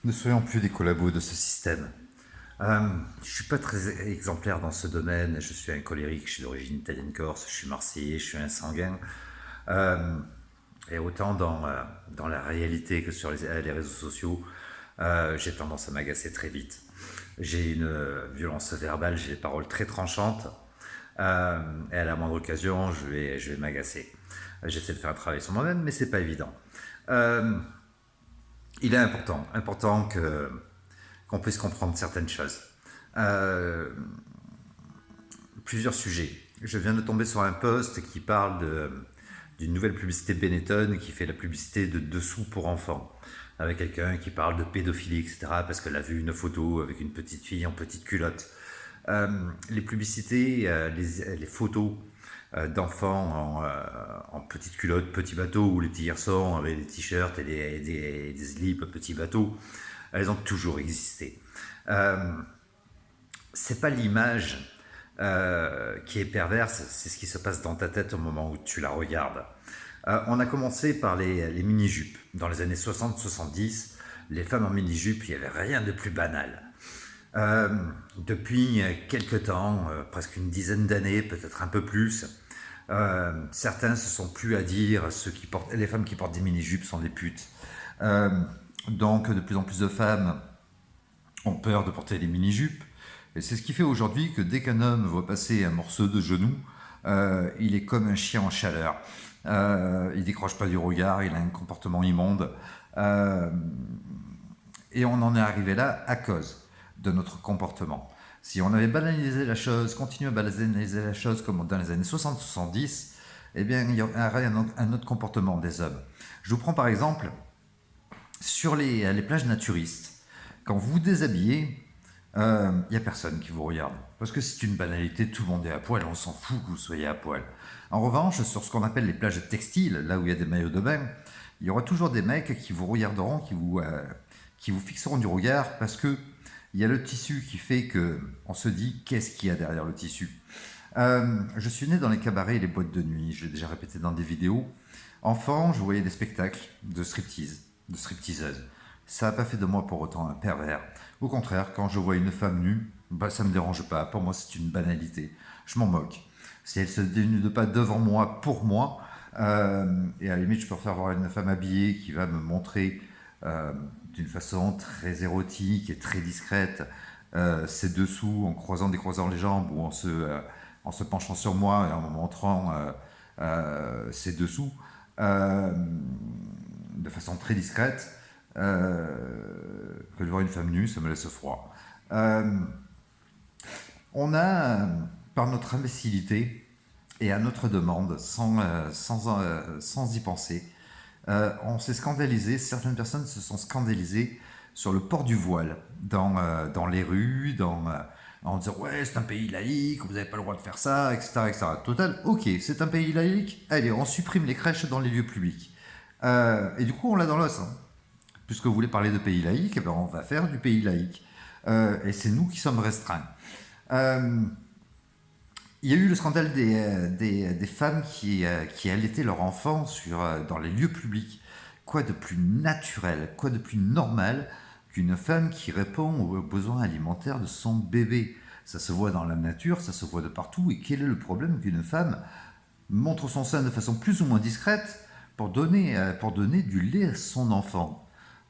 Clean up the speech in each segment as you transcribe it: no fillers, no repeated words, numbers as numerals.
Ne soyons plus des collabos de ce système. Je suis pas très exemplaire dans ce domaine. Je suis un colérique, je suis d'origine italienne corse, je suis marseillais, je suis un sanguin. Euh, et autant dans la réalité que sur les réseaux sociaux, j'ai tendance à m'agacer très vite. J'ai une violence verbale, j'ai des paroles très tranchantes. Et à la moindre occasion, je vais m'agacer. J'essaie de faire un travail sur moi-même, mais c'est pas évident. Euh, il est important qu'on puisse comprendre certaines choses. Euh, Plusieurs sujets. Je viens de tomber sur un post qui parle d'une nouvelle publicité Benetton qui fait la publicité de dessous pour enfants. Avec quelqu'un qui parle de pédophilie, etc. parce qu'elle a vu une photo avec une petite fille en petite culotte. Les publicités, les photos d'enfants en petite culotte, petit bateau, ou les petits garçons avec des t-shirts et des slips, petits bateaux, elles ont toujours existé. Euh, c'est pas l'image qui est perverse, c'est ce qui se passe dans ta tête au moment où tu la regardes. On a commencé par les mini-jupes. Dans les années 60-70, les femmes en mini-jupe, il n'y avait rien de plus banal. Euh, Depuis quelques temps, presque une dizaine d'années, peut-être un peu plus, certains se sont plus à dire les femmes qui portent des mini-jupes sont des putes. Euh, donc de plus en plus de femmes ont peur de porter des mini-jupes. Et c'est ce qui fait aujourd'hui que dès qu'un homme voit passer un morceau de genou, il est comme un chien en chaleur. Il décroche pas du regard, il a un comportement immonde. Euh, et on en est arrivé là à cause de notre comportement. Si on avait banalisé la chose, continué à banaliser la chose comme dans les années 60-70, eh bien, il y aurait un autre comportement des hommes. Je vous prends par exemple sur les plages naturistes. Quand vous vous déshabillez, il n'y a personne qui vous regarde. Parce que c'est une banalité, tout le monde est à poil, on s'en fout que vous soyez à poil. En revanche, sur ce qu'on appelle les plages textiles, là où il y a des maillots de bain, il y aura toujours des mecs qui vous regarderont, qui vous fixeront du regard, parce que il y a le tissu qui fait que on se dit qu'est-ce qu'il y a derrière le tissu. Je suis né dans les cabarets et les boîtes de nuit, je l'ai déjà répété dans des vidéos. Enfant, je voyais des spectacles de striptease, de stripteaseuses. Ça n'a pas fait de moi pour autant un pervers. Au contraire, quand je vois une femme nue, bah, ça ne me dérange pas. Pour moi, c'est une banalité. Je m'en moque. Si elle ne se dénude pas devant moi, pour moi, et à la limite, je préfère voir une femme habillée qui va me montrer d'une façon très érotique et très discrète ses dessous en décroisant les jambes ou en se penchant sur moi et en me montrant ses dessous euh, de façon très discrète que de voir une femme nue, ça me laisse froid. Euh, on a, par notre imbécilité et à notre demande, sans y penser, on s'est scandalisé, certaines personnes se sont scandalisées sur le port du voile dans les rues, en disant ouais c'est un pays laïque, vous n'avez pas le droit de faire ça, etc., etc. Total, ok, c'est un pays laïque, allez, on supprime les crèches dans les lieux publics. Et du coup on l'a dans l'os, hein. Puisque vous voulez parler de pays laïque, eh ben on va faire du pays laïque. Et c'est nous qui sommes restreints. Euh, il y a eu le scandale des femmes qui allaitaient leurs enfants dans les lieux publics. Quoi de plus naturel, quoi de plus normal qu'une femme qui répond aux besoins alimentaires de son bébé. Ça se voit dans la nature, ça se voit de partout. Et quel est le problème qu'une femme montre son sein de façon plus ou moins discrète pour donner du lait à son enfant?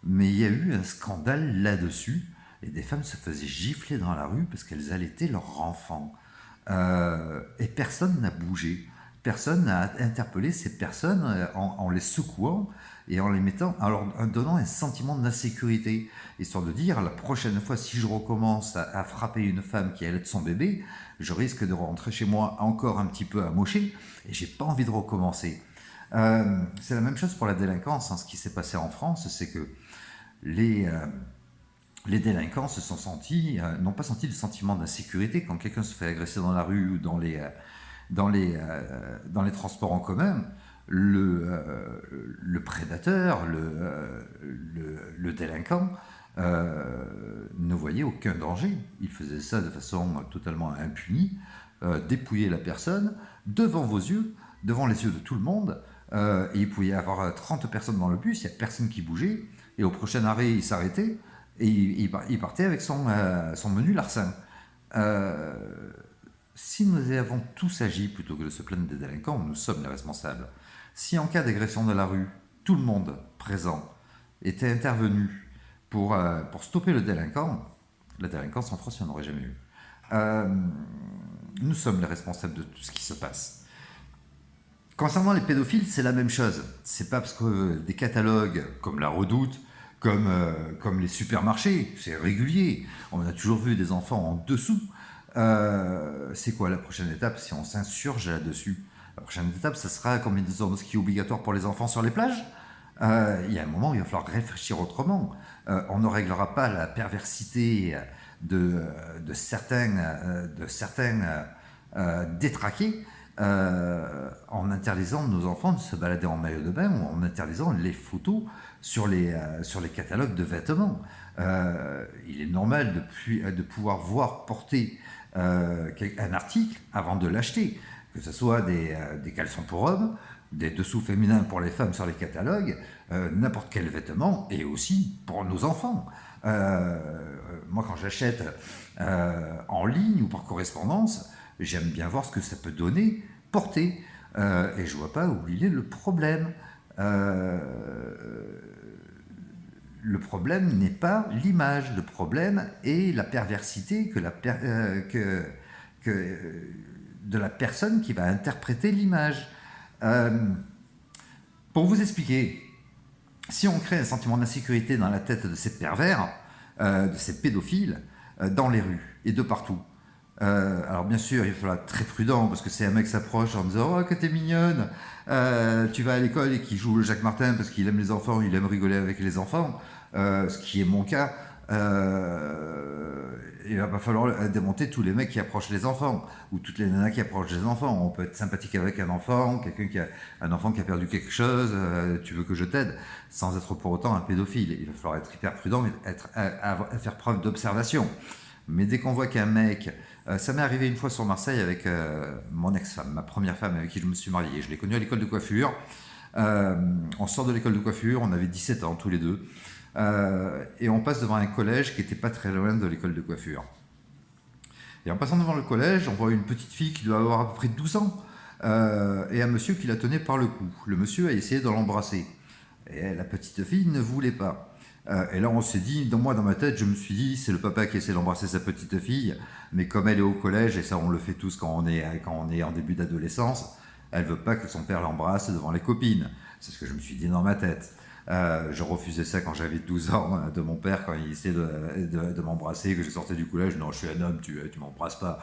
Mais il y a eu un scandale là-dessus, et des femmes se faisaient gifler dans la rue parce qu'elles allaitaient leur enfant. Et personne n'a bougé. Personne n'a interpellé ces personnes en les secouant et en leur donnant un sentiment d'insécurité, histoire de dire la prochaine fois si je recommence à frapper une femme qui allaite son bébé, je risque de rentrer chez moi encore un petit peu amoché et j'ai pas envie de recommencer. C'est la même chose pour la délinquance, hein. Ce qui s'est passé en France, c'est que les, euh, les délinquants n'ont pas senti le sentiment d'insécurité quand quelqu'un se fait agresser dans la rue ou dans les transports en commun. Le prédateur, le délinquant, ne voyait aucun danger. Il faisait ça de façon totalement impunie, dépouiller la personne devant vos yeux, devant les yeux de tout le monde. Et il pouvait y avoir 30 personnes dans le bus, il n'y a personne qui bougeait. Et au prochain arrêt, il s'arrêtait Et il partait avec son menu larcin. Euh, Si nous avons tous agi plutôt que de se plaindre des délinquants, nous sommes les responsables. Si en cas d'agression de la rue, tout le monde présent était intervenu pour stopper le délinquant, la délinquance en France, il n'y en aurait jamais eu. Euh, nous sommes les responsables de tout ce qui se passe. Concernant les pédophiles, c'est la même chose. C'est pas parce que des catalogues comme la Redoute, comme les supermarchés, c'est régulier. On a toujours vu des enfants en dessous. C'est quoi la prochaine étape si on s'insurge là-dessus? La prochaine étape, ça sera comme une zone de ski obligatoire pour les enfants sur les plages. Il y a un moment où il va falloir réfléchir autrement. On ne réglera pas la perversité de certains détraqués en interdisant nos enfants de se balader en maillot de bain ou en interdisant les photos sur les catalogues de vêtements. Il est normal de pouvoir voir porter un article avant de l'acheter, que ce soit des caleçons pour hommes, des dessous féminins pour les femmes sur les catalogues, n'importe quel vêtement, et aussi pour nos enfants. Moi, quand j'achète en ligne ou par correspondance, j'aime bien voir ce que ça peut donner, porter. Et je ne vois pas où il est le problème. Le problème n'est pas l'image, le problème est la perversité de la personne qui va interpréter l'image. Pour vous expliquer, si on crée un sentiment d'insécurité dans la tête de ces pervers, de ces pédophiles, dans les rues et de partout, alors bien sûr, il faut être très prudent parce que si un mec s'approche en disant « Oh, que t'es mignonne, tu vas à l'école » et qu'il joue le Jacques Martin parce qu'il aime les enfants, il aime rigoler avec les enfants, ce qui est mon cas, il va pas falloir démonter tous les mecs qui approchent les enfants ou toutes les nanas qui approchent les enfants. On peut être sympathique avec un enfant, un enfant qui a perdu quelque chose, tu veux que je t'aide, sans être pour autant un pédophile. Il va falloir être hyper prudent et à faire preuve d'observation. Mais dès qu'on voit qu'un mec... ça m'est arrivé une fois sur Marseille avec mon ex-femme, ma première femme avec qui je me suis marié. Je l'ai connue à l'école de coiffure. On sort de l'école de coiffure, on avait 17 ans tous les deux. Et on passe devant un collège qui n'était pas très loin de l'école de coiffure. Et en passant devant le collège, on voit une petite fille qui doit avoir à peu près 12 ans et un monsieur qui la tenait par le cou. Le monsieur a essayé de l'embrasser. Et la petite fille ne voulait pas. Et là, on s'est dit, dans ma tête, je me suis dit, c'est le papa qui essaie d'embrasser sa petite fille, mais comme elle est au collège, et ça, on le fait tous quand on est en début d'adolescence, elle veut pas que son père l'embrasse devant les copines. C'est ce que je me suis dit dans ma tête. Je refusais ça quand j'avais 12 ans de mon père, quand il essayait de m'embrasser, que je sortais du collège. Non, je suis un homme, tu m'embrasses pas.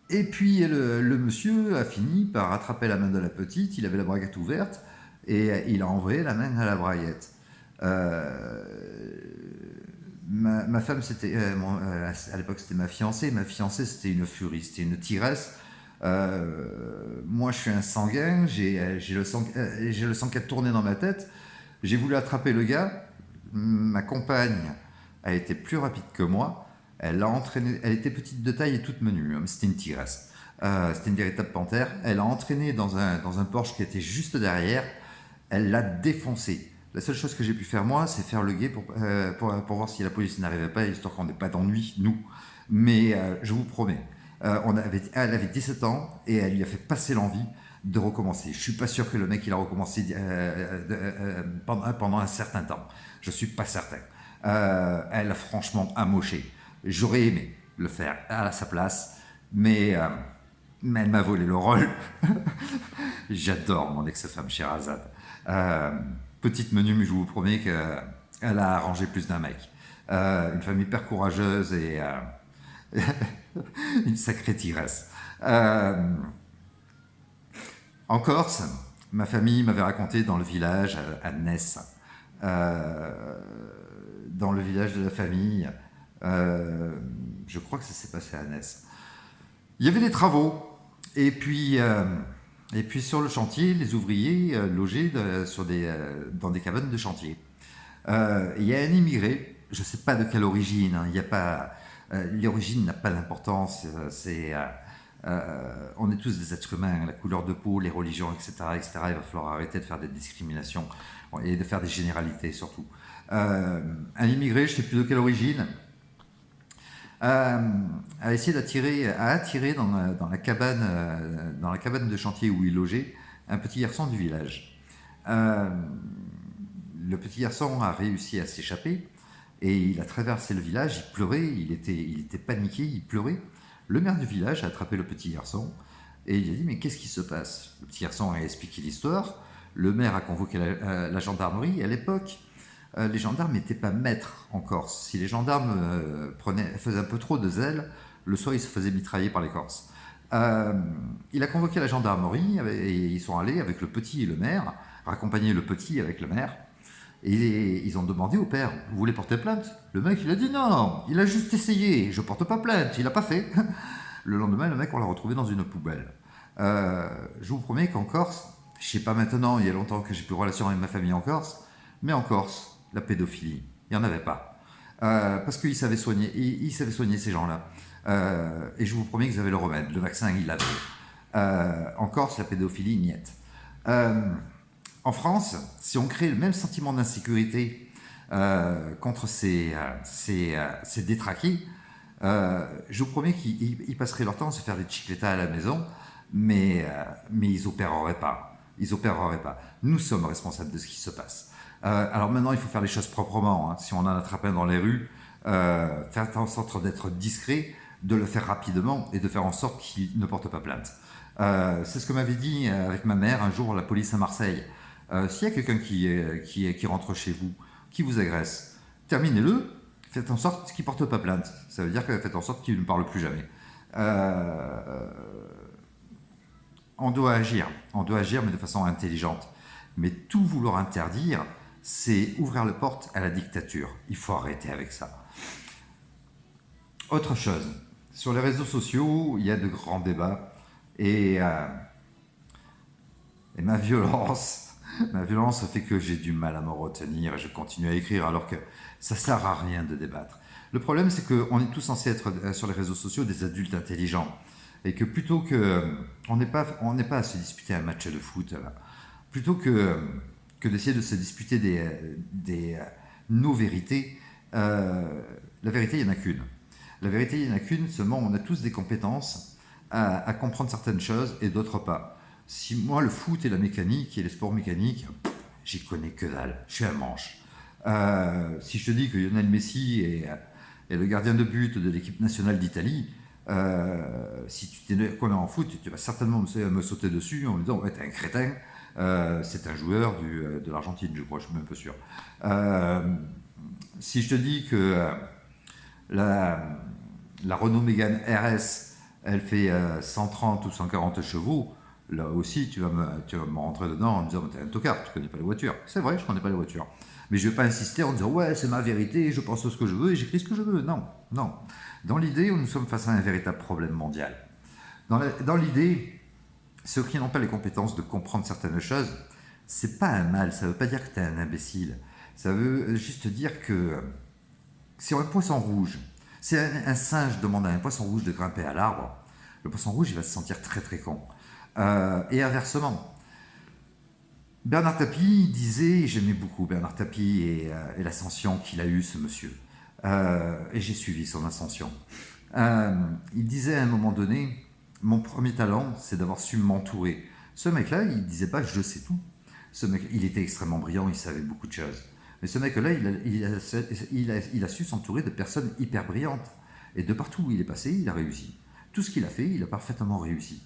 Et puis le monsieur a fini par attraper la main de la petite, il avait la braguette ouverte, et il a envoyé la main à la braguette. Ma femme, à l'époque c'était ma fiancée c'était une furie, c'était une tigresse. Moi je suis un sanguin, j'ai le sang qui a tourné dans ma tête, j'ai voulu attraper le gars, ma compagne a été plus rapide que moi, elle l'a entraîné, elle était petite de taille et toute menue, hein, c'était une tigresse. C'était une véritable panthère, elle l'a entraîné dans un Porsche qui était juste derrière, elle l'a défoncé. La seule chose que j'ai pu faire moi, c'est faire le guet pour voir si la police n'arrivait pas, histoire qu'on n'ait pas d'ennui, nous. Mais je vous promets, elle avait 17 ans et elle lui a fait passer l'envie de recommencer. Je suis pas sûr que le mec il a recommencé pendant un certain temps. Je suis pas certain. Elle a franchement amoché. J'aurais aimé le faire à sa place, mais elle m'a volé le rôle. J'adore mon ex-femme Sherazade. Petite menu, mais je vous promets qu'elle a arrangé plus d'un mec. Une femme hyper courageuse et une sacrée tigresse. En Corse, ma famille m'avait raconté dans le village à Ness, dans le village de la famille, je crois que ça s'est passé à Ness. Il y avait des travaux, et puis sur le chantier, les ouvriers logeaient dans des cabanes de chantier. Il y a un immigré, je ne sais pas de quelle origine, l'origine n'a pas d'importance, On est tous des êtres humains, la couleur de peau, les religions, etc., etc. Il va falloir arrêter de faire des discriminations et de faire des généralités surtout. Un immigré, je ne sais plus de quelle origine, a essayé à attirer dans la cabane de chantier où il logeait un petit garçon du village. Le petit garçon a réussi à s'échapper et il a traversé le village, il pleurait, il était paniqué, il pleurait. Le maire du village a attrapé le petit garçon et il a dit mais qu'est-ce qui se passe? Le petit garçon a expliqué l'histoire, le maire a convoqué la gendarmerie. À l'époque, les gendarmes n'étaient pas maîtres en Corse. Si les gendarmes faisaient un peu trop de zèle, le soir ils se faisaient mitrailler par les Corses. Il a convoqué la gendarmerie et ils sont allés avec le petit et le maire, raccompagner le petit avec le maire. Et ils ont demandé au père, vous voulez porter plainte? Le mec, il a dit non, il a juste essayé, je porte pas plainte, il a pas fait. Le lendemain, le mec, on l'a retrouvé dans une poubelle. Je vous promets qu'en Corse, je sais pas maintenant, il y a longtemps que j'ai plus de relation avec ma famille en Corse, mais en Corse, la pédophilie, il n'y en avait pas. Parce qu'ils savaient soigner, ils savaient soigner ces gens-là. Et je vous promets qu'ils avaient le remède, le vaccin, ils l'avaient. En Corse, la pédophilie, niette. En France, si on crée le même sentiment d'insécurité contre ces détraqués, je vous promets qu'ils passeraient leur temps à se faire des chicletas à la maison, mais ils opéreraient pas. Ils opéreraient pas. Nous sommes responsables de ce qui se passe. Alors maintenant, il faut faire les choses proprement. Hein. Si on en attrape un dans les rues, faire en sorte d'être discret, de le faire rapidement et de faire en sorte qu'il ne porte pas plainte. C'est ce que m'avait dit avec ma mère un jour la police à Marseille. S'il y a quelqu'un qui rentre chez vous, qui vous agresse, terminez-le, faites en sorte qu'il ne porte pas plainte. Ça veut dire que faites en sorte qu'il ne parle plus jamais. On doit agir, mais de façon intelligente. Mais tout vouloir interdire, c'est ouvrir la porte à la dictature. Il faut arrêter avec ça. Autre chose, sur les réseaux sociaux, il y a de grands débats et ma violence fait que j'ai du mal à me retenir et je continue à écrire alors que ça ne sert à rien de débattre. Le problème, c'est qu'on est tous censés être sur les réseaux sociaux des adultes intelligents et que plutôt que on n'est pas à se disputer un match de foot, là. Plutôt que d'essayer de se disputer nos vérités, la vérité, il n'y en a qu'une. La vérité, il n'y en a qu'une, seulement on a tous des compétences à comprendre certaines choses et d'autres pas. Si moi, le foot et la mécanique et les sports mécaniques, j'y connais que dalle. Je suis un manche. Si je te dis que Lionel Messi est le gardien de but de l'équipe nationale d'Italie, si tu t'es connais en foot, tu vas certainement me sauter dessus en me disant ouais, t'es un crétin. C'est un joueur de l'Argentine, je crois, je suis même peu sûr. Si je te dis que la Renault Mégane RS, elle fait 130 ou 140 chevaux, là aussi, tu vas me rentrer dedans en me disant t'es un tocard, tu connais pas les voitures. C'est vrai, je connais pas les voitures. Mais je vais pas insister en disant ouais, c'est ma vérité, je pense ce que je veux et j'écris ce que je veux. Non, non. Dans l'idée, nous sommes face à un véritable problème mondial. Dans l'idée, ceux qui n'ont pas les compétences de comprendre certaines choses, c'est pas un mal, ça veut pas dire que tu es un imbécile. Ça veut juste dire que si un poisson rouge, si un singe demande à un poisson rouge de grimper à l'arbre, le poisson rouge il va se sentir très très con. Et inversement, Bernard Tapie disait, j'aimais beaucoup Bernard Tapie et l'ascension qu'il a eue ce monsieur, et j'ai suivi son ascension. Il disait à un moment donné, mon premier talent, c'est d'avoir su m'entourer. Ce mec-là, il disait pas je sais tout. Ce mec, il était extrêmement brillant, il savait beaucoup de choses. Mais ce mec-là, il a su s'entourer de personnes hyper brillantes. Et de partout où il est passé, il a réussi. Tout ce qu'il a fait, il a parfaitement réussi.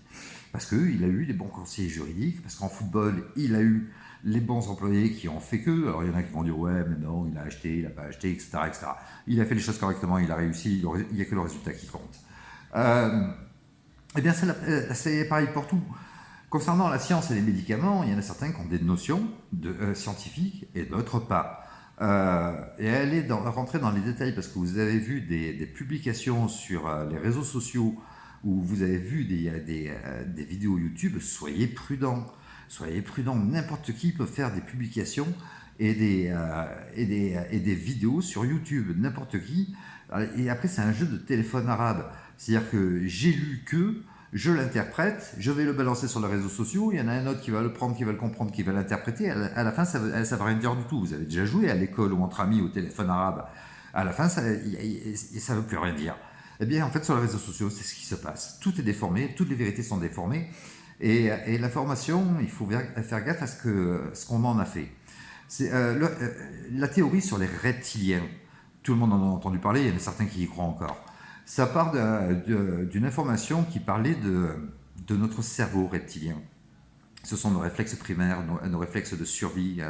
Parce qu'il a eu les bons conseillers juridiques, parce qu'en football, il a eu les bons employés qui ont fait que. Alors il y en a qui vont dire ouais, mais non, il a acheté, il n'a pas acheté, etc., etc. Il a fait les choses correctement, il a réussi, il n'y a que le résultat qui compte. Eh bien, c'est pareil pour tout. Concernant la science et les médicaments, il y en a certains qui ont des notions scientifiques et d'autres pas. Et aller rentrer dans les détails parce que vous avez vu des publications sur les réseaux sociaux où vous avez vu des vidéos YouTube, soyez prudents. Soyez prudents, n'importe qui peut faire des publications et des vidéos sur YouTube, n'importe qui. Et après, c'est un jeu de téléphone arabe. C'est-à-dire que j'ai lu que, je l'interprète, je vais le balancer sur les réseaux sociaux, il y en a un autre qui va le prendre, qui va le comprendre, qui va l'interpréter, à la fin ça veut rien dire du tout. Vous avez déjà joué à l'école ou entre amis au téléphone arabe, à la fin ça ne veut plus rien dire. Eh bien en fait sur les réseaux sociaux c'est ce qui se passe, tout est déformé, toutes les vérités sont déformées, et l'information, il faut faire gaffe à ce qu'on en a fait. La théorie sur les reptiliens, tout le monde en a entendu parler, il y en a certains qui y croient encore. Ça part d'une information qui parlait de notre cerveau reptilien. Ce sont nos réflexes primaires, nos réflexes de survie.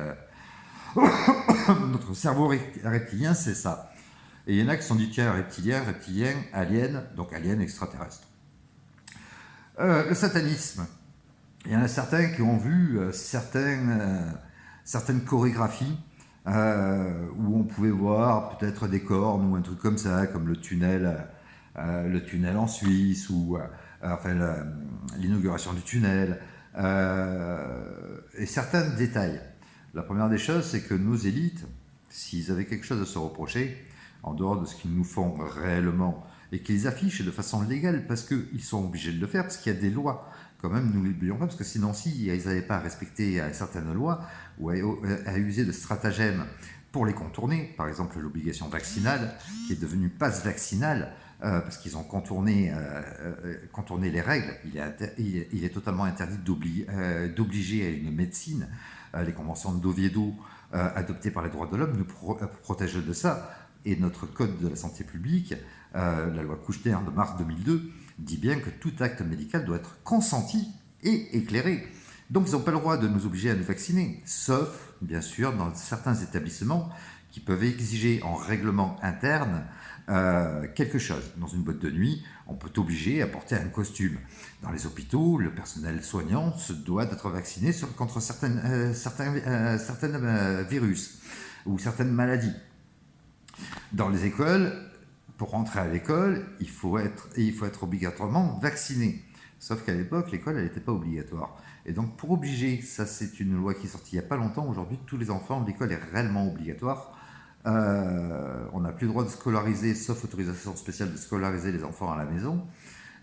Notre cerveau reptilien, c'est ça. Et il y en a qui se sont dit, tiens, reptilien, alien, donc alien extraterrestre. Le satanisme. Il y en a certains qui ont vu certaines chorégraphies où on pouvait voir peut-être des cornes ou un truc comme ça, comme le tunnel en Suisse ou enfin l'inauguration du tunnel et certains détails. La première des choses, c'est que nos élites, s'ils avaient quelque chose à se reprocher, en dehors de ce qu'ils nous font réellement, et qu'ils affichent de façon légale, parce qu'ils sont obligés de le faire, parce qu'il y a des lois, quand même, nous l'oublions pas, parce que sinon, si ils n'avaient pas à respecter certaines lois, ou à user de stratagèmes pour les contourner, par exemple l'obligation vaccinale, qui est devenue passe vaccinale, parce qu'ils ont contourné les règles. Il est totalement interdit d'obliger à une médecine. Les conventions d'Oviedo adoptées par les droits de l'homme nous protègent de ça. Et notre code de la santé publique, la loi Kouchner de mars 2002, dit bien que tout acte médical doit être consenti et éclairé. Donc ils n'ont pas le droit de nous obliger à nous vacciner, sauf, bien sûr, dans certains établissements qui peuvent exiger en règlement interne quelque chose. Dans une boîte de nuit, on peut t'obliger à porter un costume. Dans les hôpitaux, le personnel soignant se doit d'être vacciné contre certains virus ou certaines maladies. Dans les écoles, pour rentrer à l'école, il faut être obligatoirement vacciné. Sauf qu'à l'époque, l'école, elle n'était pas obligatoire. Et donc, pour obliger, ça c'est une loi qui est sortie il n'y a pas longtemps, aujourd'hui, tous les enfants, l'école est réellement obligatoire. On n'a plus le droit de scolariser, sauf autorisation spéciale, de scolariser les enfants à la maison.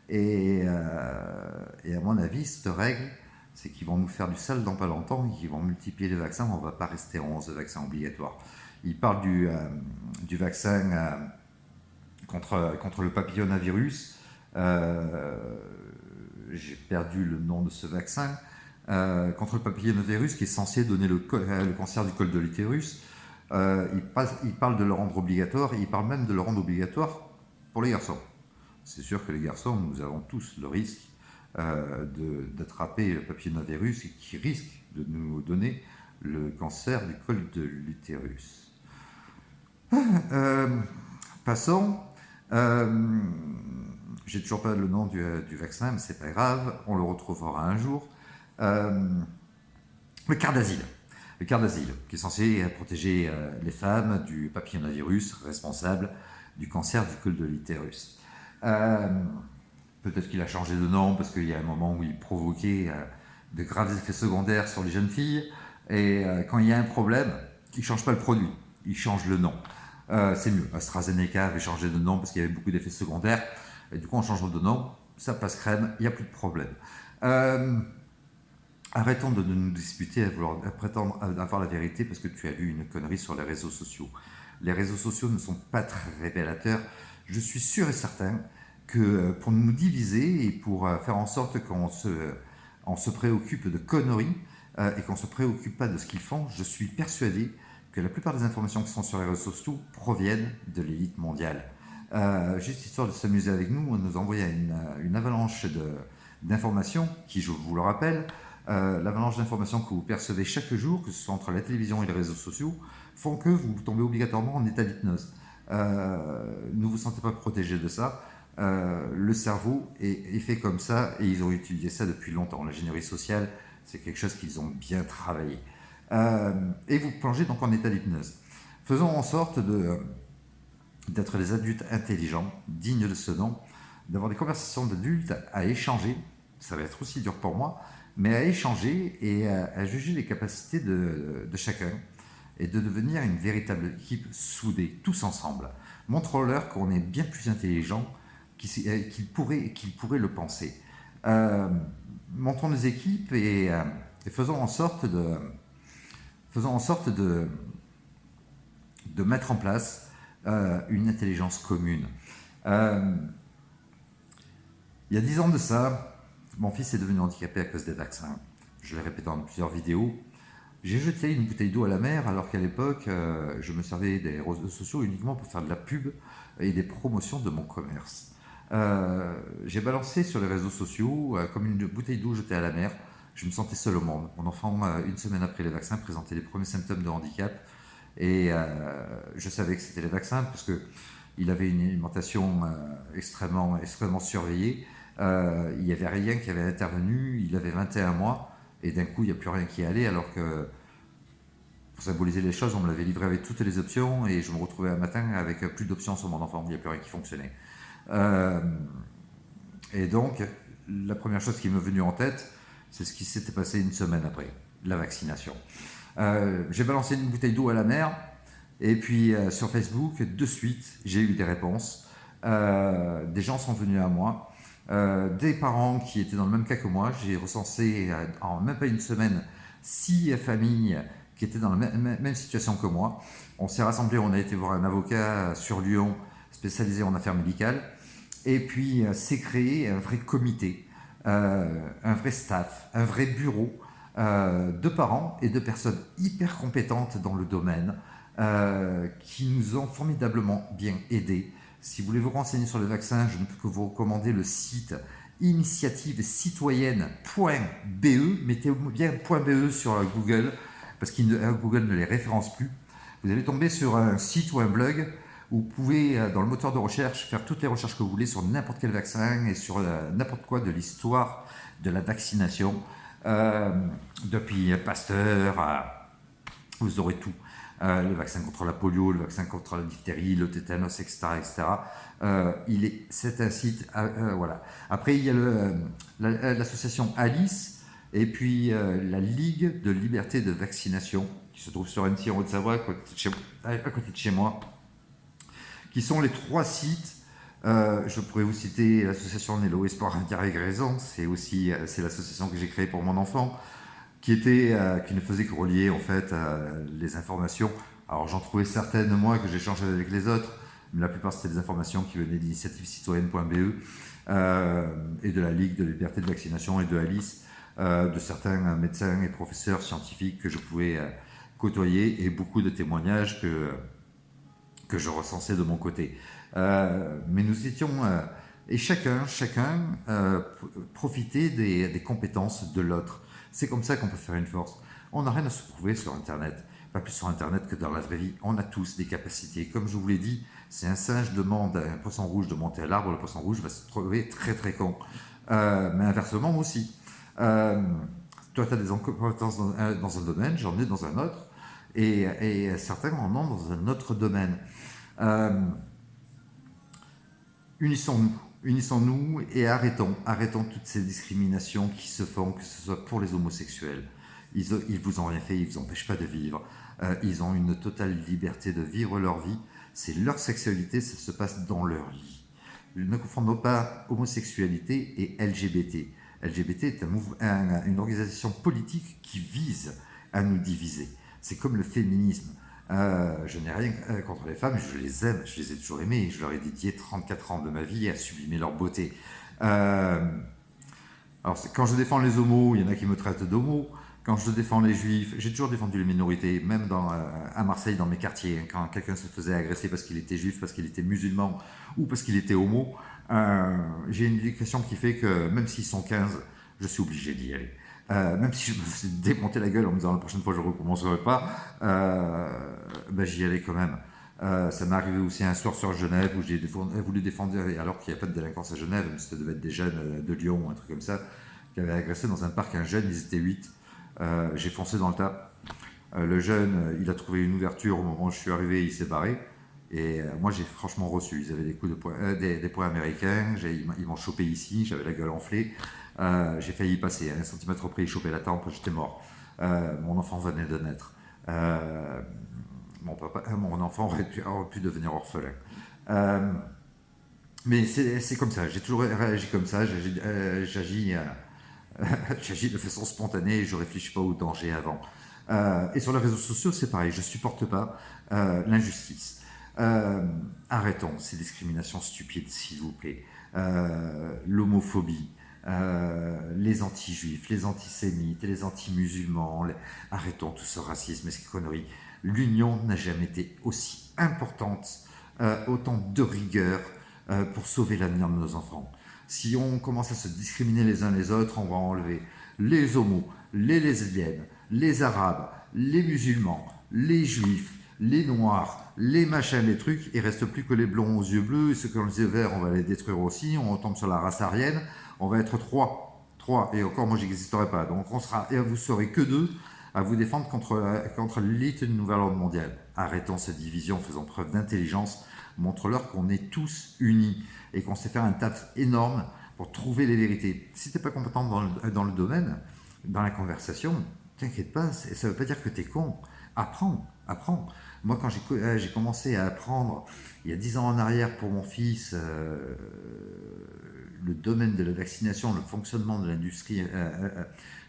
Et à mon avis, cette règle, c'est qu'ils vont nous faire du sale dans pas longtemps, et qu'ils vont multiplier les vaccins, on ne va pas rester en 11 vaccins obligatoires. Ils parlent du vaccin contre le papillomavirus. J'ai perdu le nom de ce vaccin. Contre le papillomavirus qui est censé donner le cancer du col de l'utérus. Il parle de le rendre obligatoire, et il parle même de le rendre obligatoire pour les garçons. C'est sûr que les garçons, nous avons tous le risque d'attraper le papillomavirus et qui risque de nous donner le cancer du col de l'utérus. Passons. J'ai toujours pas le nom du vaccin, mais c'est pas grave, on le retrouvera un jour. Le quart d'asile. Le quart d'asile, qui est censé protéger les femmes du papillomavirus responsable du cancer du col de l'utérus. Peut-être qu'il a changé de nom parce qu'il y a un moment où il provoquait de graves effets secondaires sur les jeunes filles. Et quand il y a un problème, il ne change pas le produit, il change le nom. C'est mieux. AstraZeneca avait changé de nom parce qu'il y avait beaucoup d'effets secondaires. Et du coup, en changeant de nom, ça passe crème, il n'y a plus de problème. Arrêtons de nous disputer à vouloir prétendre avoir la vérité parce que tu as lu une connerie sur les réseaux sociaux. Les réseaux sociaux ne sont pas très révélateurs. Je suis sûr et certain que pour nous diviser et pour faire en sorte qu'on se préoccupe de conneries et qu'on ne se préoccupe pas de ce qu'ils font, je suis persuadé que la plupart des informations qui sont sur les réseaux sociaux proviennent de l'élite mondiale. Juste histoire de s'amuser avec nous, on nous envoie une avalanche d'informations qui, je vous le rappelle, l'avalanche d'informations que vous percevez chaque jour, que ce soit entre la télévision et les réseaux sociaux, font que vous tombez obligatoirement en état d'hypnose. Ne vous sentez pas protégé de ça. Le cerveau est fait comme ça et ils ont étudié ça depuis longtemps. L'ingénierie sociale, c'est quelque chose qu'ils ont bien travaillé. Et vous plongez donc en état d'hypnose. Faisons en sorte d'être des adultes intelligents, dignes de ce nom, d'avoir des conversations d'adultes, à échanger, ça va être aussi dur pour moi, mais à échanger et à juger les capacités de chacun et de devenir une véritable équipe soudée, tous ensemble. Montrons-leur qu'on est bien plus intelligent qu'ils pourraient le penser. Montons des équipes et faisons en sorte de mettre en place une intelligence commune. Il y a 10 ans de ça, mon fils est devenu handicapé à cause des vaccins. Je l'ai répété dans plusieurs vidéos. J'ai jeté une bouteille d'eau à la mer alors qu'à l'époque, je me servais des réseaux sociaux uniquement pour faire de la pub et des promotions de mon commerce. J'ai balancé sur les réseaux sociaux comme une bouteille d'eau jetée à la mer. Je me sentais seul au monde. Mon enfant, une semaine après les vaccins, présentait les premiers symptômes de handicap. Et je savais que c'était les vaccins parce qu'il avait une alimentation extrêmement surveillée. Il n'y avait rien qui avait intervenu. Il avait 21 mois. Et d'un coup, il n'y a plus rien qui allait, alors que, pour symboliser les choses, on me l'avait livré avec toutes les options, et je me retrouvais un matin avec plus d'options sur mon enfant, il n'y a plus rien qui fonctionnait. Et donc, la première chose qui m'est venue en tête, c'est ce qui s'était passé une semaine après, la vaccination. J'ai balancé une bouteille d'eau à la mer, et puis sur Facebook, de suite, j'ai eu des réponses. Des gens sont venus à moi. Des parents qui étaient dans le même cas que moi. J'ai recensé en même pas une semaine 6 familles qui étaient dans la même situation que moi. On s'est rassemblés, on a été voir un avocat sur Lyon spécialisé en affaires médicales. Et puis s'est créé un vrai comité, un vrai staff, un vrai bureau de parents et de personnes hyper compétentes dans le domaine qui nous ont formidablement bien aidés. Si vous voulez vous renseigner sur le vaccin, je ne peux que vous recommander le site initiativecitoyenne.be. Mettez bien .be sur Google, parce que Google ne les référence plus. Vous allez tomber sur un site ou un blog où vous pouvez, dans le moteur de recherche, faire toutes les recherches que vous voulez sur n'importe quel vaccin et sur n'importe quoi de l'histoire de la vaccination. Depuis Pasteur, vous aurez tout. Le vaccin contre la polio, le vaccin contre la diphtérie, le tétanos, etc. C'est un site, voilà. Après, il y a l'association Alice et puis la Ligue de liberté de vaccination qui se trouve sur Annecy en Haute-Savoie, à côté de chez moi, qui sont les 3 sites. Je pourrais vous citer l'association Nello Espoir Raison, c'est l'association que j'ai créée pour mon enfant, qui ne faisait que relier en fait les informations. Alors j'en trouvais certaines moi que j'échangeais avec les autres, mais la plupart c'était des informations qui venaient d'initiativecitoyenne.be et de la Ligue de liberté de vaccination et de Alice, de certains médecins et professeurs scientifiques que je pouvais côtoyer, et beaucoup de témoignages que je recensais de mon côté. Mais nous étions et chacun profitait des compétences de l'autre. C'est comme ça qu'on peut faire une force. On n'a rien à se prouver sur Internet. Pas plus sur Internet que dans la vraie vie. On a tous des capacités. Comme je vous l'ai dit, si un singe demande à un poisson rouge de monter à l'arbre, le poisson rouge va se trouver très très con. Mais inversement, moi aussi. Toi, tu as des compétences dans un domaine, j'en ai dans un autre. Et certains en ont dans un autre domaine. Unissons-nous et arrêtons toutes ces discriminations qui se font, que ce soit pour les homosexuels. Ils vous ont rien fait, ils ne vous empêchent pas de vivre. Ils ont une totale liberté de vivre leur vie. C'est leur sexualité, ça se passe dans leur lit. Ne confondons pas homosexualité et LGBT. LGBT est une organisation politique qui vise à nous diviser. C'est comme le féminisme. Je n'ai rien contre les femmes, je les aime, je les ai toujours aimées, je leur ai dédié 34 ans de ma vie à sublimer leur beauté. Alors, quand je défends les homos, il y en a qui me traitent d'homo. Quand je défends les juifs, j'ai toujours défendu les minorités, même à Marseille, dans mes quartiers. Quand quelqu'un se faisait agresser parce qu'il était juif, parce qu'il était musulman ou parce qu'il était homo, j'ai une éducation qui fait que même s'ils sont 15, je suis obligé d'y aller. Même si je me faisais démonter la gueule en me disant la prochaine fois je ne recommencerai pas, j'y allais quand même. Ça m'est arrivé aussi un soir sur Genève où j'ai voulu défendre, alors qu'il n'y a pas de délinquance à Genève, mais ça devait être des jeunes de Lyon ou un truc comme ça, qui avaient agressé dans un parc un jeune, ils étaient 8. J'ai foncé dans le tas. Le jeune, il a trouvé une ouverture au moment où je suis arrivé, il s'est barré. Et moi, j'ai franchement reçu. Ils avaient des coups de poing, des poings américains. Ils m'ont chopé ici. J'avais la gueule enflée. J'ai failli y passer. À 1 centimètre près, il chopait la tempe. J'étais mort. Mon enfant venait de naître. Mon enfant aurait pu devenir orphelin. Mais c'est comme ça, j'ai toujours réagi comme ça, j'agis de façon spontanée et je réfléchis pas au danger avant. Et sur les réseaux sociaux, c'est pareil, je supporte pas l'injustice. Euh, Arrêtons ces discriminations stupides, s'il vous plaît. L'homophobie, les anti-juifs, les antisémites, les anti-musulmans. Arrêtons tout ce racisme et ces conneries. L'union n'a jamais été aussi importante, autant de rigueur pour sauver l'avenir de nos enfants. Si on commence à se discriminer les uns les autres, on va enlever les homos, les lesbiennes, les arabes, les musulmans, les juifs, les noirs, les machins, les trucs. Il reste plus que les blonds aux yeux bleus et ceux qui ont les yeux verts, on va les détruire aussi. On tombe sur la race aryenne. On va être trois. Et encore, moi, j'existerai pas. Donc, vous serez que deux à vous défendre contre l'élite du nouvel ordre mondial. Arrêtons cette division, faisons preuve d'intelligence, montre-leur qu'on est tous unis et qu'on sait faire un taf énorme pour trouver les vérités. Si t'es pas compétent dans le domaine, dans la conversation, t'inquiète pas, ça veut pas dire que t'es con. Apprends. Moi, quand j'ai commencé à apprendre, il y a 10 ans en arrière pour mon fils, le domaine de la vaccination, le fonctionnement de l'industrie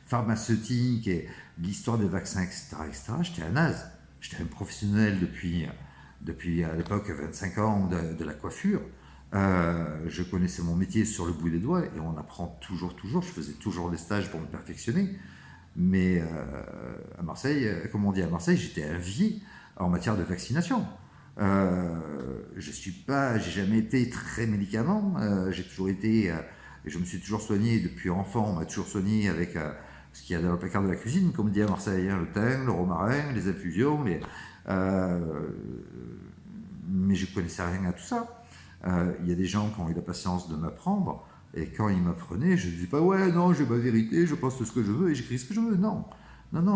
pharmaceutique et l'histoire des vaccins, etc., j'étais un naze. J'étais un professionnel depuis à l'époque 25 ans de la coiffure. Je connaissais mon métier sur le bout des doigts et on apprend toujours. Je faisais toujours des stages pour me perfectionner. Mais à Marseille, comme on dit à Marseille, j'étais un vie en matière de vaccination. J'ai jamais été très médicament. J'ai toujours été, je me suis toujours soigné depuis enfant. On m'a toujours soigné avec ce qu'il y a dans le placard de la cuisine, comme on dit à Marseille, hein, le thym, le romarin, les infusions. Mais je connaissais rien à tout ça. Il y a des gens qui ont eu la patience de m'apprendre. Et quand ils m'apprenaient, je ne disais pas ouais, non, j'ai ma vérité, je pense ce que je veux et j'écris ce que je veux. Non,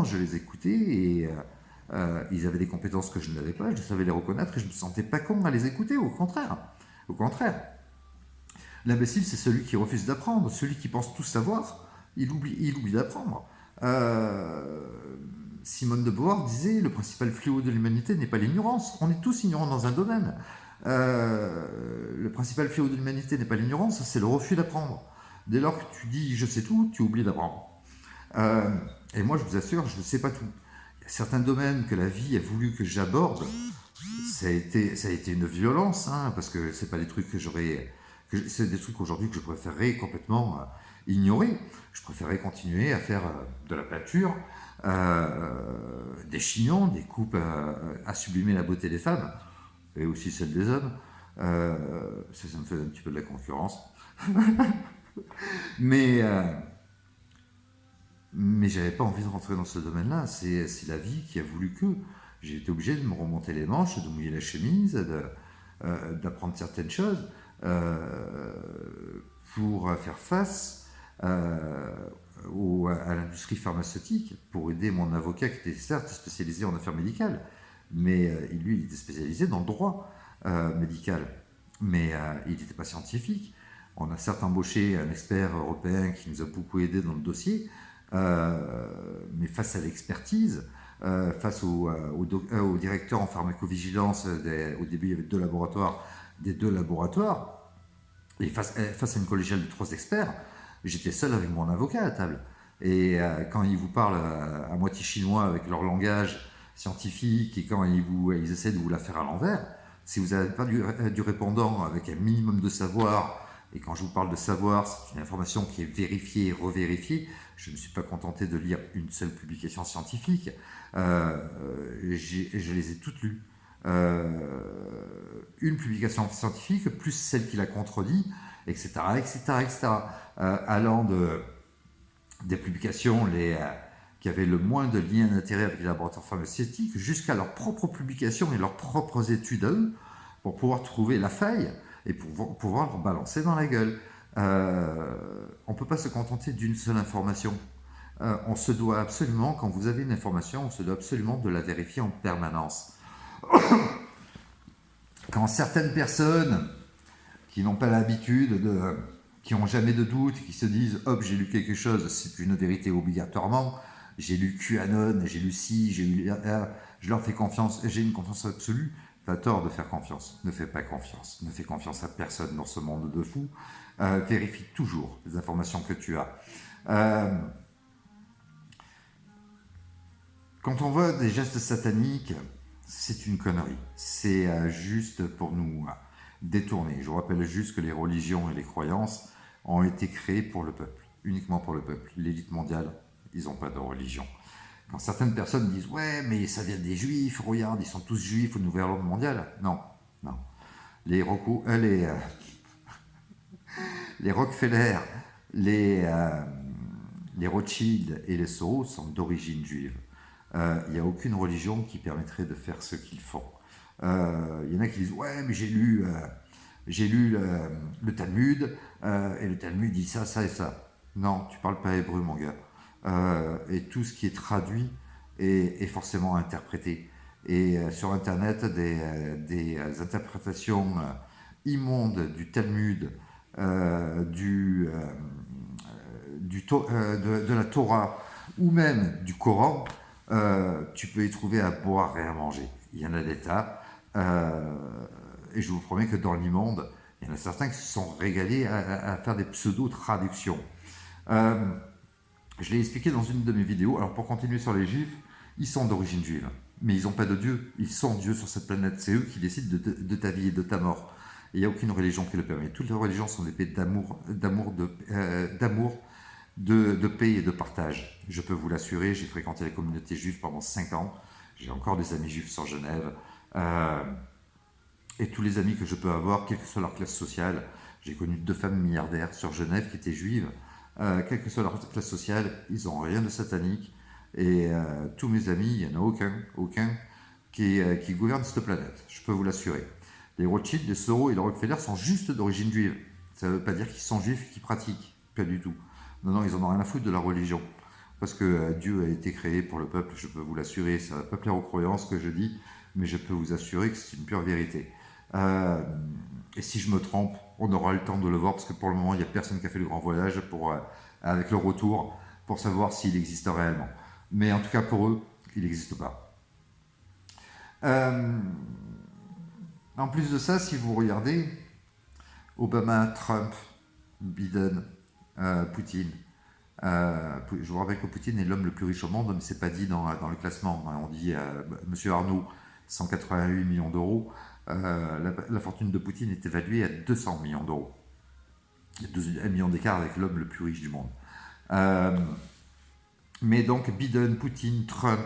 je les écoutais et ils avaient des compétences que je n'avais pas, je savais les reconnaître et je ne me sentais pas con à les écouter, au contraire. Au contraire. L'imbécile, c'est celui qui refuse d'apprendre, celui qui pense tout savoir, il oublie d'apprendre. Simone de Beauvoir disait le principal fléau de l'humanité n'est pas l'ignorance. On est tous ignorants dans un domaine. Le principal fléau de l'humanité n'est pas l'ignorance, c'est le refus d'apprendre. Dès lors que tu dis je sais tout, tu oublies d'apprendre. Et moi, je vous assure, je ne sais pas tout. Il y a certains domaines que la vie a voulu que j'aborde. Ça a été une violence, hein, parce que c'est pas des trucs c'est des trucs aujourd'hui que je préférerais complètement ignorer. Je préférerais continuer à faire de la peinture, des chignons, des coupes à sublimer la beauté des femmes et aussi celle des hommes. Ça me fait un petit peu de la concurrence. mais j'avais pas envie de rentrer dans ce domaine-là. C'est la vie qui a voulu que. J'ai été obligé de me remonter les manches, de mouiller la chemise, d'apprendre certaines choses pour faire face à l'industrie pharmaceutique, pour aider mon avocat qui était certes spécialisé en affaires médicales, mais lui, il était spécialisé dans le droit médical, mais il n'était pas scientifique. On a certes embauché un expert européen qui nous a beaucoup aidé dans le dossier, mais face à l'expertise, face au directeur en pharmacovigilance, au début il y avait des deux laboratoires, et face à une collégiale de 3 experts, j'étais seul avec mon avocat à table. Et quand ils vous parlent à moitié chinois avec leur langage scientifique, et quand ils essaient de vous la faire à l'envers, si vous n'avez pas du répondant avec un minimum de savoir, et quand je vous parle de savoir, c'est une information qui est vérifiée et revérifiée, je ne me suis pas contenté de lire une seule publication scientifique, je les ai toutes lues. Une publication scientifique, plus celle qui la contredit, etc. Allant des publications qui avaient le moins de liens d'intérêt avec les laboratoires pharmaceutiques, jusqu'à leurs propres publications et leurs propres études à eux, pour pouvoir trouver la faille et pour pouvoir leur balancer dans la gueule. On ne peut pas se contenter d'une seule information. On se doit absolument, quand vous avez une information, on se doit absolument de la vérifier en permanence. Quand certaines personnes qui n'ont pas l'habitude qui n'ont jamais de doute, qui se disent hop, j'ai lu quelque chose, c'est une vérité obligatoirement, j'ai lu QAnon, j'ai lu ci, j'ai lu là, je leur fais confiance, j'ai une confiance absolue. T'as tort de faire confiance. Ne fais pas confiance. Ne fais confiance à personne dans ce monde de fous. Vérifie toujours les informations que tu as. Euh, Quand on voit des gestes sataniques, c'est une connerie. C'est juste pour nous détourner. Je vous rappelle juste que les religions et les croyances ont été créées pour le peuple, uniquement pour le peuple. L'élite mondiale, ils n'ont pas de religion. Quand certaines personnes disent ouais, mais ça vient des juifs, regarde, ils sont tous juifs au nouvel ordre mondial. Non, non. Les Rockefeller, les, euh, les Rothschild et les Soros sont d'origine juive. Il n'y a aucune religion qui permettrait de faire ce qu'ils font. Il y en a qui disent ouais, mais j'ai lu le Talmud et le Talmud dit ça, ça et ça. Non, tu parles pas hébreu, mon gars. Et tout ce qui est traduit est forcément interprété. Et sur Internet, des interprétations immondes du Talmud, de la Torah ou même du Coran, tu peux y trouver à boire et à manger. Il y en a des tas. Et je vous promets que dans l'immonde, il y en a certains qui se sont régalés à faire des pseudo-traductions. Euh, je l'ai expliqué dans une de mes vidéos. Alors pour continuer sur les juifs, ils sont d'origine juive. Mais ils n'ont pas de Dieu. Ils sont Dieu sur cette planète. C'est eux qui décident de ta vie et de ta mort. Il n'y a aucune religion qui le permet. Toutes les religions sont des paix d'amour, de paix et de partage. Je peux vous l'assurer, j'ai fréquenté la communauté juive pendant 5 ans. J'ai encore des amis juifs sur Genève. Et tous les amis que je peux avoir, quelle que soit leur classe sociale, j'ai connu 2 femmes milliardaires sur Genève qui étaient juives. Quelle que soit leur classe sociale, ils n'ont rien de satanique. Et tous mes amis, il n'y en a aucun qui gouverne cette planète. Je peux vous l'assurer. Les Rothschild, les Soros et les Rockefeller sont juste d'origine juive. Ça ne veut pas dire qu'ils sont juifs et qu'ils pratiquent. Pas du tout. Non, non, ils en ont rien à foutre de la religion. Parce que Dieu a été créé pour le peuple, je peux vous l'assurer. Ça ne va pas plaire aux croyants ce que je dis, mais je peux vous assurer que c'est une pure vérité. Et si je me trompe, on aura le temps de le voir, parce que pour le moment, il n'y a personne qui a fait le grand voyage avec le retour pour savoir s'il existe réellement. Mais en tout cas, pour eux, il n'existe pas. En plus de ça, si vous regardez, Obama, Trump, Biden, Poutine. Je vous rappelle que Poutine est l'homme le plus riche au monde, mais c'est pas dit dans le classement. On dit Monsieur Arnaud, 188 millions d'euros. La fortune de Poutine est évaluée à 200 millions d'euros. Il y a 1 million d'écart avec l'homme le plus riche du monde. Mais donc Biden, Poutine, Trump,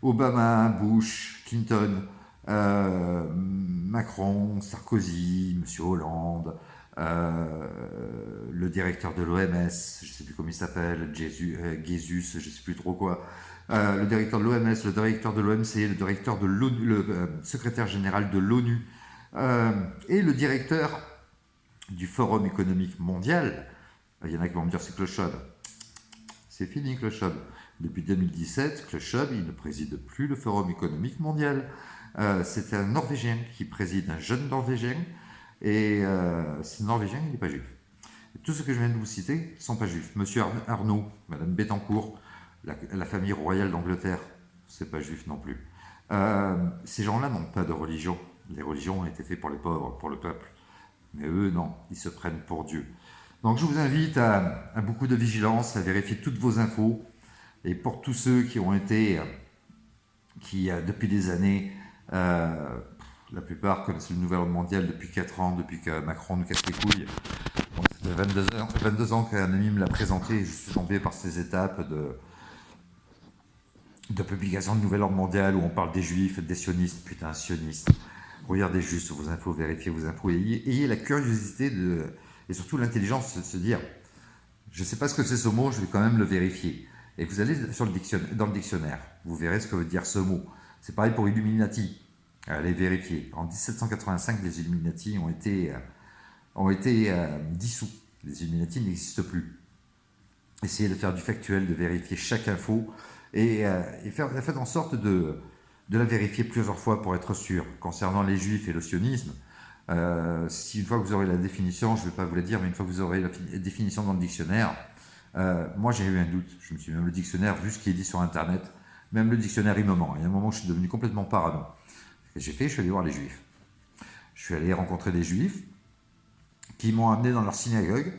Obama, Bush, Clinton, Macron, Sarkozy, Monsieur Hollande, le directeur de l'OMS, je ne sais plus comment il s'appelle, Jesus, je ne sais plus trop quoi, le directeur de l'OMS, le directeur de l'OMC, le directeur de l'ONU, le secrétaire général de l'ONU, et le directeur du Forum économique mondial. Il y en a qui vont me dire c'est Clochon. C'est fini Clochon. Depuis 2017, Clochon, il ne préside plus le Forum économique mondial. C'est un Norvégien qui préside, un jeune Norvégien, et ce Norvégien, il n'est pas juif. Et tous ceux que je viens de vous citer ne sont pas juifs. Monsieur Arnaud, Madame Bettencourt, la famille royale d'Angleterre, c'est pas juif non plus. Ces gens-là n'ont pas de religion. Les religions ont été faites pour les pauvres, pour le peuple. Mais eux, non, ils se prennent pour Dieu. Donc je vous invite à beaucoup de vigilance, à vérifier toutes vos infos. Et pour tous ceux qui ont été, depuis des années, la plupart connaissent le nouvel ordre mondial depuis 4 ans, depuis que Macron nous casse les couilles. Bon, ça fait 22 ans qu'un ami me l'a présenté et je suis tombé par ces étapes de publication de nouvel ordre mondial où on parle des juifs, des sionistes. Putain, sionistes. Regardez juste vos infos, vérifiez vos infos et ayez la curiosité et surtout l'intelligence de se dire je ne sais pas ce que c'est ce mot, je vais quand même le vérifier. Et vous allez dans le dictionnaire, vous verrez ce que veut dire ce mot. C'est pareil pour Illuminati. Allez vérifier. En 1785, les Illuminati ont été dissous. Les Illuminati n'existent plus. Essayez de faire du factuel, de vérifier chaque info et faites en sorte de la vérifier plusieurs fois pour être sûr. Concernant les juifs et le sionisme, si une fois que vous aurez la définition, je ne vais pas vous la dire, mais une fois que vous aurez la définition dans le dictionnaire, moi j'ai eu un doute. Je me suis même le dictionnaire, vu ce qui est dit sur Internet, même le dictionnaire il me ment. Il y a un moment où je suis devenu complètement parano. que j'ai fait, je suis allé voir les juifs. Je suis allé rencontrer des juifs qui m'ont amené dans leur synagogue,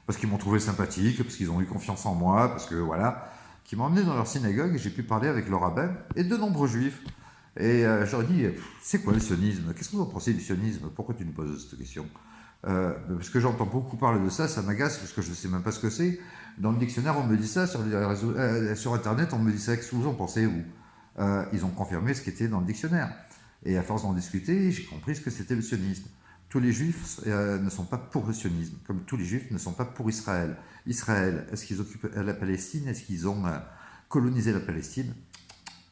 parce qu'ils m'ont trouvé sympathique, parce qu'ils ont eu confiance en moi, parce que voilà, qui m'ont amené dans leur synagogue et j'ai pu parler avec le rabbin et de nombreux juifs. Et je leur ai dit, c'est quoi le sionisme? Qu'est-ce que vous en pensez du sionisme? Pourquoi tu nous poses cette question? Parce que j'entends beaucoup parler de ça m'agace, parce que je ne sais même pas ce que c'est. Dans le dictionnaire, on me dit ça, sur, les réseaux, sur Internet, on me dit ça, qu'est-ce que vous en pensez, vous? Ils ont confirmé ce qui était dans le dictionnaire. Et à force d'en discuter, j'ai compris ce que c'était le sionisme. Tous les juifs ne sont pas pour le sionisme, comme tous les juifs ne sont pas pour Israël. Israël, est-ce qu'ils occupent la Palestine? Est-ce qu'ils ont colonisé la Palestine?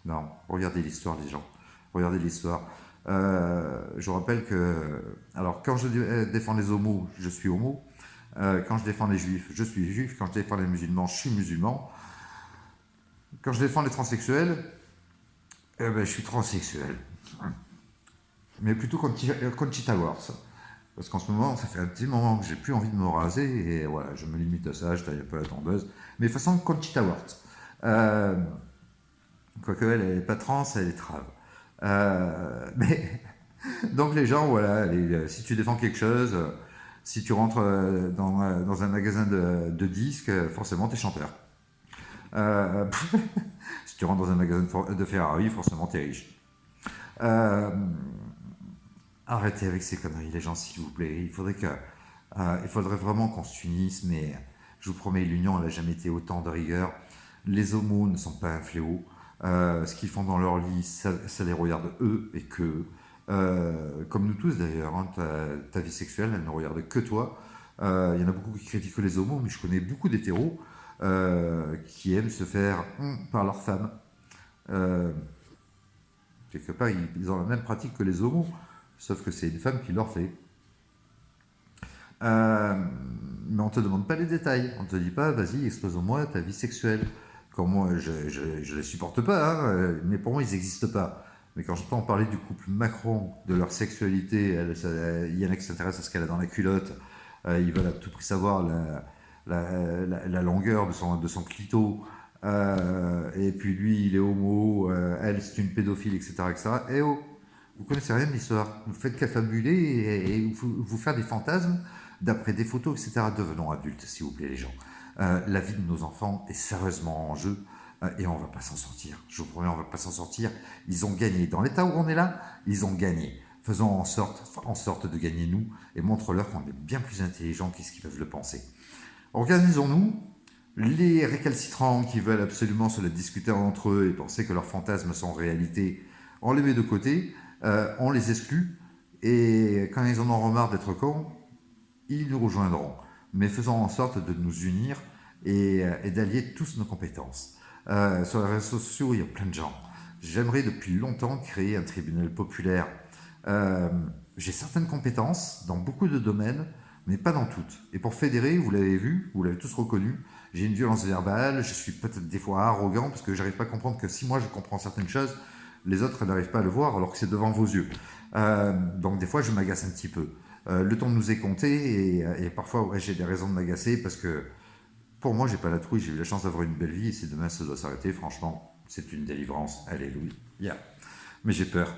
Non, regardez l'histoire, les gens. Regardez l'histoire. Je rappelle que, alors quand je défends les homos, je suis homo. Quand je défends les juifs, je suis juif. Quand je défends les musulmans, je suis musulman. Quand je défends les transsexuels, je suis transsexuel. Mais plutôt Conchita Wurst. Parce qu'en ce moment, ça fait un petit moment que j'ai plus envie de me raser, et voilà, je me limite à ça, je taille un peu la tondeuse. Mais de toute façon, Conchita Wurst. Quoique elle n'est pas trans, elle est trave. Mais donc les gens, voilà, si tu défends quelque chose, si tu rentres dans un magasin de disques, forcément t'es chanteur. Si tu rentres dans un magasin de Ferrari, forcément t'es riche. Arrêtez avec ces conneries, les gens, s'il vous plaît. Il faudrait vraiment qu'on s'unisse, mais je vous promets, l'union n'a jamais été autant de rigueur. Les homos ne sont pas un fléau. Ce qu'ils font dans leur lit, ça les regarde eux et qu'eux. Comme nous tous d'ailleurs, hein, ta vie sexuelle, elle ne regarde que toi. Il y en a beaucoup qui critiquent les homos, mais je connais beaucoup d'hétéros qui aiment se faire par leur femme. Quelque part, ils ont la même pratique que les homos, sauf que c'est une femme qui leur fait. Mais on ne te demande pas les détails. On ne te dit pas, vas-y, expose-moi ta vie sexuelle. Comme moi, je ne les supporte pas, hein, mais pour moi, ils n'existent pas. Mais quand j'entends parler du couple Macron, de leur sexualité, il y en a qui s'intéressent à ce qu'elle a dans la culotte, ils veulent à tout prix savoir la longueur de son clito, et puis lui, il est homo, elle, c'est une pédophile, etc. etc. Et oh, vous connaissez rien de l'histoire. Vous faites qu'affabuler et vous faire des fantasmes d'après des photos, etc. Devenons adultes, s'il vous plaît, les gens. La vie de nos enfants est sérieusement en jeu et on ne va pas s'en sortir. Je vous promets, on ne va pas s'en sortir. Ils ont gagné. Dans l'état où on est là, ils ont gagné. Faisons en sorte de gagner nous et montre-leur qu'on est bien plus intelligents qu'ils peuvent le penser. Organisons-nous. Les récalcitrants qui veulent absolument se la discuter entre eux et penser que leurs fantasmes sont réalité, on les met de côté, on les exclut et quand ils en ont marre d'être cons, ils nous rejoindront. Mais faisons en sorte de nous unir et d'allier tous nos compétences. Sur les réseaux sociaux, il y a plein de gens. J'aimerais depuis longtemps créer un tribunal populaire. J'ai certaines compétences dans beaucoup de domaines, mais pas dans toutes. Et pour fédérer, vous l'avez vu, vous l'avez tous reconnu, j'ai une violence verbale, je suis peut-être des fois arrogant, parce que j'arrive pas à comprendre que si moi je comprends certaines choses, les autres n'arrivent pas à le voir alors que c'est devant vos yeux. Donc des fois je m'agace un petit peu. Le temps nous est compté et parfois ouais, j'ai des raisons de m'agacer parce que pour moi j'ai pas la trouille, j'ai eu la chance d'avoir une belle vie et si demain ça doit s'arrêter, franchement c'est une délivrance, alléluia. Yeah. Mais j'ai peur.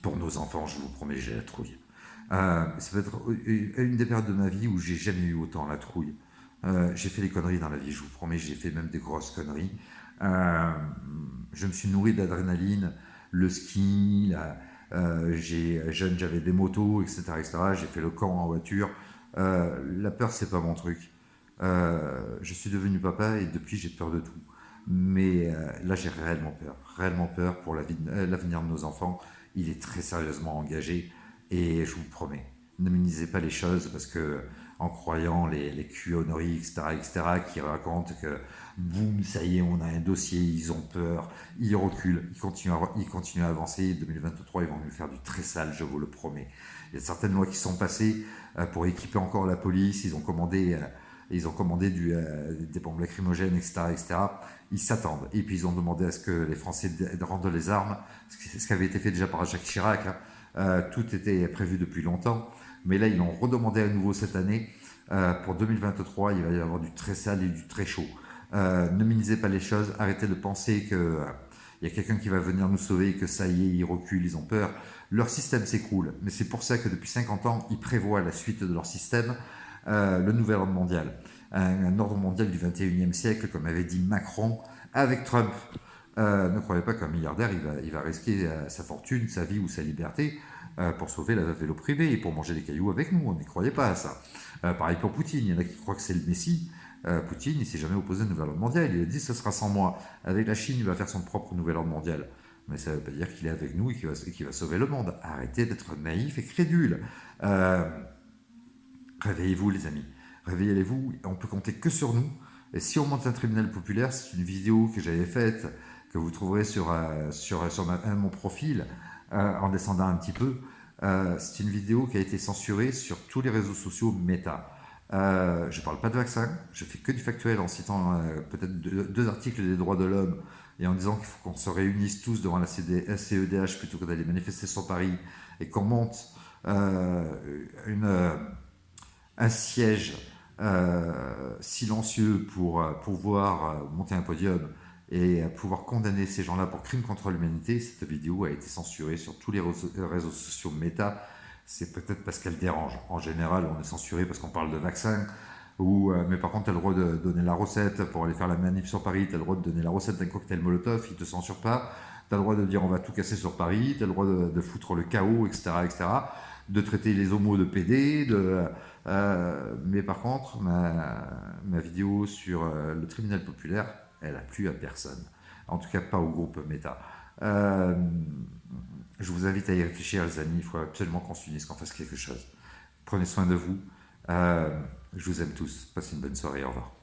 Pour nos enfants, je vous promets, j'ai la trouille. Ça peut être une des périodes de ma vie où j'ai jamais eu autant la trouille. J'ai fait des conneries dans la vie, je vous promets, j'ai fait même des grosses conneries. Je me suis nourri d'adrénaline, le ski, jeune j'avais des motos, etc., etc. J'ai fait le camp en voiture. La peur, c'est pas mon truc. Je suis devenu papa et depuis j'ai peur de tout. Mais là j'ai réellement peur pour l'avenir de nos enfants. Il est très sérieusement engagé et je vous promets, ne minimisez pas les choses parce que en croyant les QAnories, etc., etc., qui racontent que boum, ça y est, on a un dossier, ils ont peur, ils reculent, ils continuent à avancer. 2023, ils vont nous faire du très sale, je vous le promets. Il y a certaines lois qui sont passées pour équiper encore la police, ils ont commandé des bombes lacrymogènes, etc., etc. Ils s'attendent. Et puis ils ont demandé à ce que les Français rendent les armes, ce qui avait été fait déjà par Jacques Chirac. Hein. Tout était prévu depuis longtemps. Mais là, ils l'ont redemandé à nouveau cette année. Pour 2023, il va y avoir du très sale et du très chaud. Ne minimisez pas les choses. Arrêtez de penser que il y a quelqu'un qui va venir nous sauver, que ça y est, ils reculent, ils ont peur. Leur système s'écroule. Mais c'est pour ça que depuis 50 ans, ils prévoient la suite de leur système, le nouvel ordre mondial. Un ordre mondial du 21e siècle, comme avait dit Macron, avec Trump. Ne croyez pas qu'un milliardaire, il va risquer sa fortune, sa vie ou sa liberté pour sauver la veuve et l'opprimé et pour manger des cailloux avec nous. On n'y croyait pas à ça. Pareil pour Poutine. Il y en a qui croient que c'est le Messie. Poutine, il s'est jamais opposé à un nouvel ordre mondial. Il a dit ce sera sans moi. Avec la Chine, il va faire son propre nouvel ordre mondial. Mais ça ne veut pas dire qu'il est avec nous et qu'il va sauver le monde. Arrêtez d'être naïf et crédule. Réveillez-vous, les amis. Réveillez-vous. On peut compter que sur nous. Et si on monte un tribunal populaire, c'est une vidéo que j'avais faite, que vous trouverez sur mon profil, en descendant un petit peu. C'est une vidéo qui a été censurée sur tous les réseaux sociaux Meta. Je ne parle pas de vaccin, je fais que du factuel en citant peut-être deux articles des droits de l'homme et en disant qu'il faut qu'on se réunisse tous devant la CEDH plutôt que d'aller manifester sur Paris et qu'on monte un siège silencieux pour pouvoir monter un podium et pouvoir condamner ces gens-là pour crimes contre l'humanité. Cette vidéo a été censurée sur tous les réseaux sociaux Meta. C'est peut-être parce qu'elle dérange. En général, on est censuré parce qu'on parle de vaccin. Mais par contre, tu as le droit de donner la recette pour aller faire la manif sur Paris. Tu as le droit de donner la recette d'un cocktail Molotov. Ils ne te censurent pas. Tu as le droit de dire on va tout casser sur Paris. Tu as le droit de foutre le chaos, etc., etc. De traiter les homos de PD. Mais par contre, ma vidéo sur le tribunal populaire, elle a plu à personne. En tout cas, pas au groupe Meta. Je vous invite à y réfléchir, les amis. Il faut absolument qu'on s'unisse, qu'on fasse quelque chose. Prenez soin de vous. Je vous aime tous. Passez une bonne soirée. Au revoir.